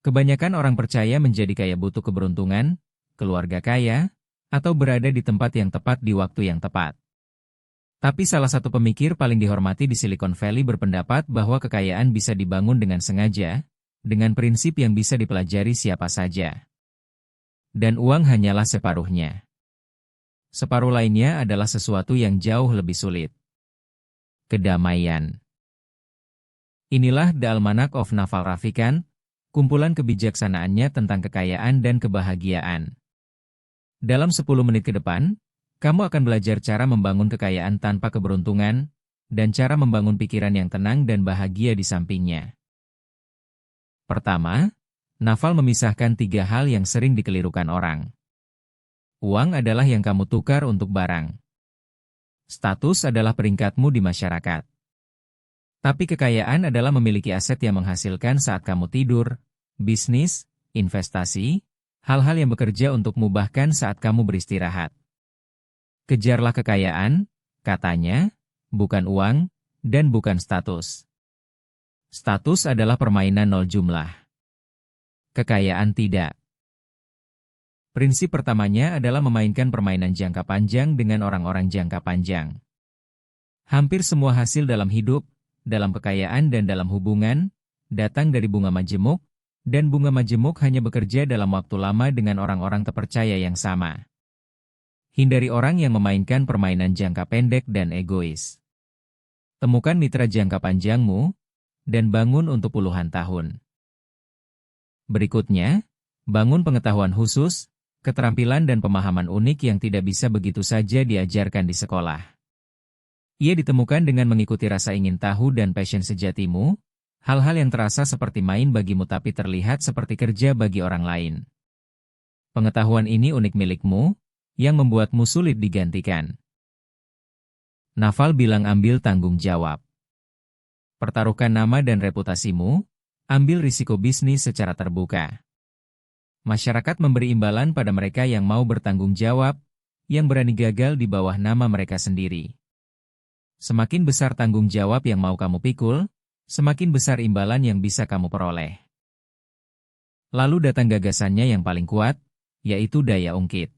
Kebanyakan orang percaya menjadi kaya butuh keberuntungan, keluarga kaya, atau berada di tempat yang tepat di waktu yang tepat. Tapi salah satu pemikir paling dihormati di Silicon Valley berpendapat bahwa kekayaan bisa dibangun dengan sengaja, dengan prinsip yang bisa dipelajari siapa saja. Dan uang hanyalah separuhnya. Separuh lainnya adalah sesuatu yang jauh lebih sulit. Kedamaian. Inilah The Almanac of Naval Ravikant, kumpulan kebijaksanaannya tentang kekayaan dan kebahagiaan. Dalam 10 menit ke depan, kamu akan belajar cara membangun kekayaan tanpa keberuntungan, dan cara membangun pikiran yang tenang dan bahagia di sampingnya. Pertama, Naval memisahkan 3 hal yang sering dikelirukan orang. Uang adalah yang kamu tukar untuk barang. Status adalah peringkatmu di masyarakat. Tapi kekayaan adalah memiliki aset yang menghasilkan saat kamu tidur, bisnis, investasi, hal-hal yang bekerja untukmu bahkan saat kamu beristirahat. Kejarlah kekayaan, katanya, bukan uang, dan bukan status. Status adalah permainan nol jumlah. Kekayaan tidak. Prinsip pertamanya adalah memainkan permainan jangka panjang dengan orang-orang jangka panjang. Hampir semua hasil dalam hidup, dalam kekayaan dan dalam hubungan, datang dari bunga majemuk, dan bunga majemuk hanya bekerja dalam waktu lama dengan orang-orang terpercaya yang sama. Hindari orang yang memainkan permainan jangka pendek dan egois. Temukan mitra jangka panjangmu, dan bangun untuk puluhan tahun. Berikutnya, bangun pengetahuan khusus, keterampilan dan pemahaman unik yang tidak bisa begitu saja diajarkan di sekolah. Ia ditemukan dengan mengikuti rasa ingin tahu dan passion sejatimu, hal-hal yang terasa seperti main bagimu tapi terlihat seperti kerja bagi orang lain. Pengetahuan ini unik milikmu, yang membuatmu sulit digantikan. Naval bilang ambil tanggung jawab. Pertaruhkan nama dan reputasimu, ambil risiko bisnis secara terbuka. Masyarakat memberi imbalan pada mereka yang mau bertanggung jawab, yang berani gagal di bawah nama mereka sendiri. Semakin besar tanggung jawab yang mau kamu pikul, semakin besar imbalan yang bisa kamu peroleh. Lalu datang gagasannya yang paling kuat, yaitu daya ungkit.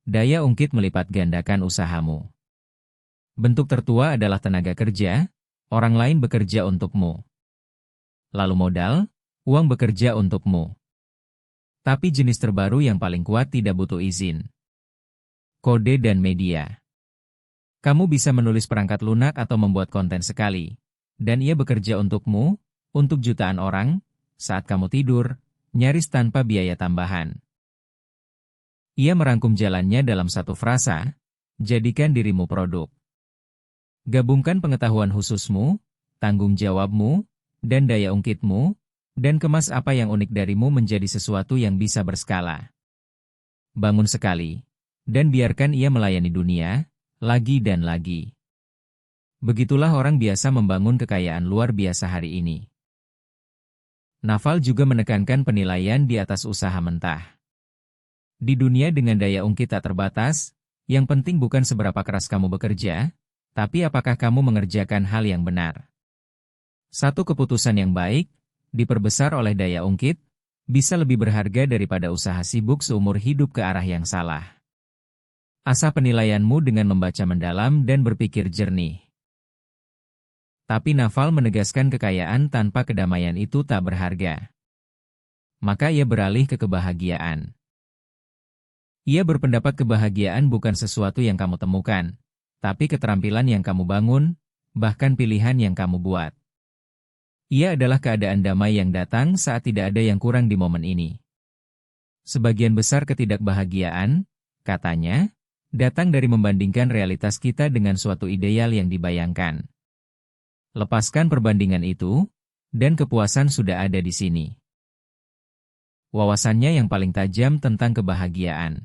Daya ungkit melipat gandakan usahamu. Bentuk tertua adalah tenaga kerja, orang lain bekerja untukmu. Lalu modal, uang bekerja untukmu. Tapi jenis terbaru yang paling kuat tidak butuh izin. Kode dan media. Kamu bisa menulis perangkat lunak atau membuat konten sekali, dan ia bekerja untukmu, untuk jutaan orang, saat kamu tidur, nyaris tanpa biaya tambahan. Ia merangkum jalannya dalam satu frasa, jadikan dirimu produk. Gabungkan pengetahuan khususmu, tanggung jawabmu, dan daya ungkitmu, dan kemas apa yang unik darimu menjadi sesuatu yang bisa berskala. Bangun sekali, dan biarkan ia melayani dunia, lagi dan lagi. Begitulah orang biasa membangun kekayaan luar biasa hari ini. Naval juga menekankan penilaian di atas usaha mentah. Di dunia dengan daya ungkit tak terbatas, yang penting bukan seberapa keras kamu bekerja, tapi apakah kamu mengerjakan hal yang benar. Satu keputusan yang baik, diperbesar oleh daya ungkit, bisa lebih berharga daripada usaha sibuk seumur hidup ke arah yang salah. Asah penilaianmu dengan membaca mendalam dan berpikir jernih. Tapi Naval menegaskan kekayaan tanpa kedamaian itu tak berharga. Maka ia beralih ke kebahagiaan. Ia berpendapat kebahagiaan bukan sesuatu yang kamu temukan, tapi keterampilan yang kamu bangun, bahkan pilihan yang kamu buat. Ia adalah keadaan damai yang datang saat tidak ada yang kurang di momen ini. Sebagian besar ketidakbahagiaan, katanya, datang dari membandingkan realitas kita dengan suatu ideal yang dibayangkan. Lepaskan perbandingan itu, dan kepuasan sudah ada di sini. Wawasannya yang paling tajam tentang kebahagiaan.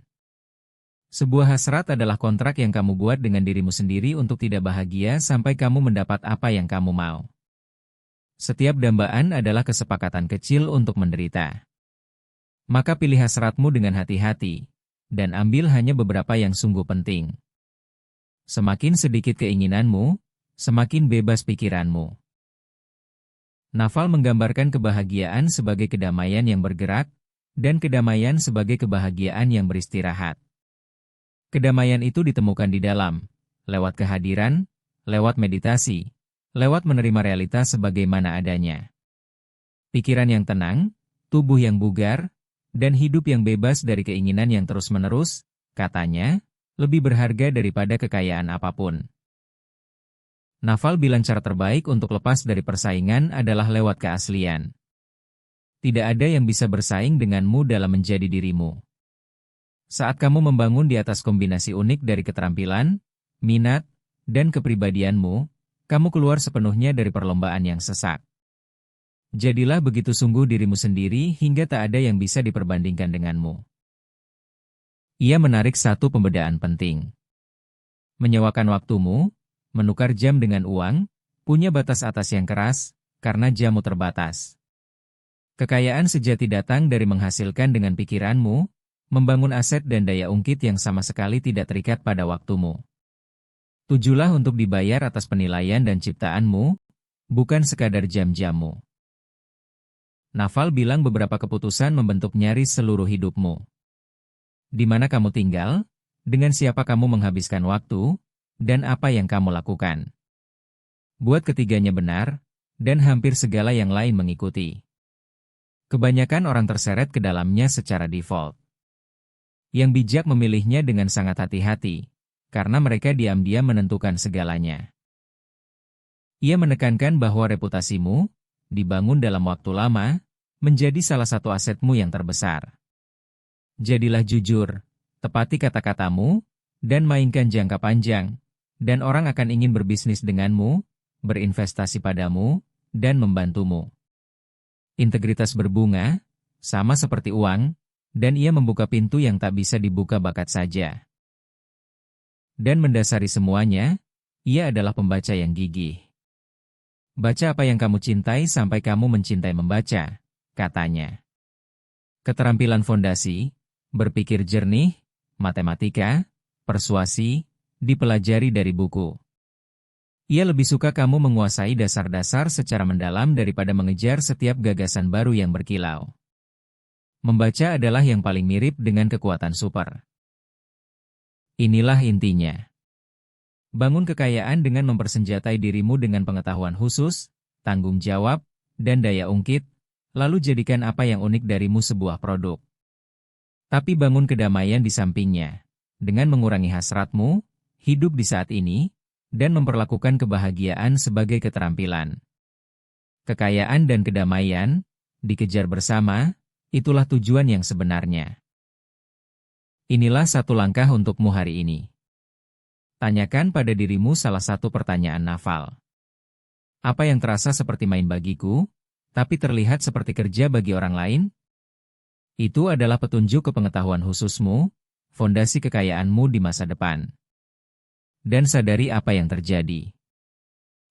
Sebuah hasrat adalah kontrak yang kamu buat dengan dirimu sendiri untuk tidak bahagia sampai kamu mendapat apa yang kamu mau. Setiap dambaan adalah kesepakatan kecil untuk menderita. Maka pilih hasratmu dengan hati-hati, dan ambil hanya beberapa yang sungguh penting. Semakin sedikit keinginanmu, semakin bebas pikiranmu. Naval menggambarkan kebahagiaan sebagai kedamaian yang bergerak, dan kedamaian sebagai kebahagiaan yang beristirahat. Kedamaian itu ditemukan di dalam, lewat kehadiran, lewat meditasi, lewat menerima realitas sebagaimana adanya. Pikiran yang tenang, tubuh yang bugar, dan hidup yang bebas dari keinginan yang terus-menerus, katanya, lebih berharga daripada kekayaan apapun. Naval bilang cara terbaik untuk lepas dari persaingan adalah lewat keaslian. Tidak ada yang bisa bersaing denganmu dalam menjadi dirimu. Saat kamu membangun di atas kombinasi unik dari keterampilan, minat, dan kepribadianmu, kamu keluar sepenuhnya dari perlombaan yang sesak. Jadilah begitu sungguh dirimu sendiri hingga tak ada yang bisa diperbandingkan denganmu. Ia menarik satu pembedaan penting. Menyewakan waktumu, menukar jam dengan uang, punya batas atas yang keras, karena jammu terbatas. Kekayaan sejati datang dari menghasilkan dengan pikiranmu, membangun aset dan daya ungkit yang sama sekali tidak terikat pada waktumu. Tujulah untuk dibayar atas penilaian dan ciptaanmu, bukan sekadar jam-jammu. Naval bilang beberapa keputusan membentuk nyaris seluruh hidupmu. Di mana kamu tinggal, dengan siapa kamu menghabiskan waktu, dan apa yang kamu lakukan. Buat ketiganya benar, dan hampir segala yang lain mengikuti. Kebanyakan orang terseret ke dalamnya secara default. Yang bijak memilihnya dengan sangat hati-hati, karena mereka diam-diam menentukan segalanya. Ia menekankan bahwa reputasimu, dibangun dalam waktu lama, menjadi salah satu asetmu yang terbesar. Jadilah jujur, tepati kata-katamu, dan mainkan jangka panjang, dan orang akan ingin berbisnis denganmu, berinvestasi padamu, dan membantumu. Integritas berbunga, sama seperti uang, dan ia membuka pintu yang tak bisa dibuka bakat saja. Dan mendasari semuanya, ia adalah pembaca yang gigih. Baca apa yang kamu cintai sampai kamu mencintai membaca, katanya. Keterampilan fondasi, berpikir jernih, matematika, persuasi, dipelajari dari buku. Ia lebih suka kamu menguasai dasar-dasar secara mendalam daripada mengejar setiap gagasan baru yang berkilau. Membaca adalah yang paling mirip dengan kekuatan super. Inilah intinya. Bangun kekayaan dengan mempersenjatai dirimu dengan pengetahuan khusus, tanggung jawab, dan daya ungkit, lalu jadikan apa yang unik darimu sebuah produk. Tapi bangun kedamaian di sampingnya, dengan mengurangi hasratmu, hidup di saat ini, dan memperlakukan kebahagiaan sebagai keterampilan. Kekayaan dan kedamaian, dikejar bersama, itulah tujuan yang sebenarnya. Inilah satu langkah untukmu hari ini. Tanyakan pada dirimu salah satu pertanyaan Naval. Apa yang terasa seperti main bagiku, tapi terlihat seperti kerja bagi orang lain? Itu adalah petunjuk kepengetahuan khususmu, fondasi kekayaanmu di masa depan. Dan sadari apa yang terjadi.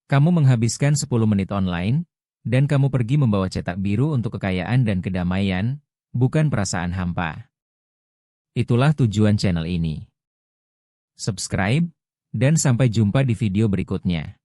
Kamu menghabiskan 10 menit online, dan kamu pergi membawa cetak biru untuk kekayaan dan kedamaian, bukan perasaan hampa. Itulah tujuan channel ini. Subscribe, dan sampai jumpa di video berikutnya.